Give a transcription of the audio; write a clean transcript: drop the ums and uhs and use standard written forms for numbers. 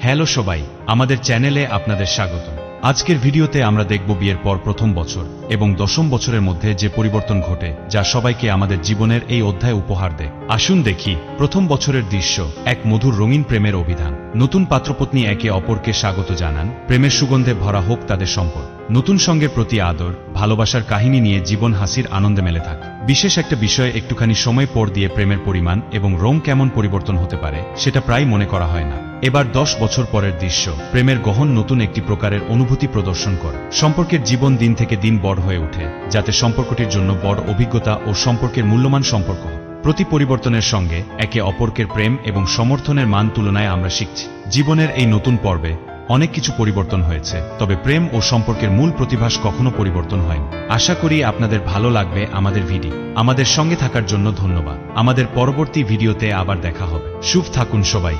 Hello সবাই, আমাদের চ্যানেলে আপনাদের স্বাগত। আজকের ভিডিওতে আমরা দেখব বিয়ের পর প্রথম বছর এবং 10ম বছরের মধ্যে যে পরিবর্তন ঘটে যা সবাইকে আমাদের জীবনের এই অধ্যায় উপহার দেয়। আসুন দেখি প্রথম বছরের দৃশ্য। এক মধুর রঙিন প্রেমের অভিধান। নতুন পাত্রপত্নী একে অপরকে স্বাগত জানান। প্রেমের সুগন্ধে ভরা হোক তাদের সম্পর্ক। নতুন সঙ্গের প্রতি আদর, ভালোবাসার কাহিনী নিয়ে জীবন হাসির আনন্দে মেলে থাকে। বিশেষ একটা বিষয়, একটুখানি সময় পর দিয়ে প্রেমের পরিমাণ এবং রং কেমন পরিবর্তন হতে পারে সেটা প্রায় মনে করা হয় না। এবার 10 বছর পরের দৃশ্য। প্রেমের গহন নতুন একটি প্রকারের অনুভূতি প্রদর্শন করে। সম্পর্কের জীবন দিন থেকে দিন বড় হয়ে ওঠে, যাতে সম্পর্কটির জন্য বড় অভিজ্ঞতা ও সম্পর্কের মূল্যমান সম্পর্ক হয়। প্রতি পরিবর্তনের সঙ্গে একে অপরকে প্রেম এবং সমর্থনের মান তুলনায় আমরা শিখছি। জীবনের এই নতুন পর্বে অনেক কিছু পরিবর্তন হয়েছে, তবে প্রেম ও সম্পর্কের মূল প্রতিভাস কখনো পরিবর্তন হয়নি। আশা করি আপনাদের ভালো লাগবে আমাদের ভিডিও। আমাদের সঙ্গে থাকার জন্য ধন্যবাদ। আমাদের পরবর্তী ভিডিওতে আবার দেখা হবে। শুভ থাকুন সবাই।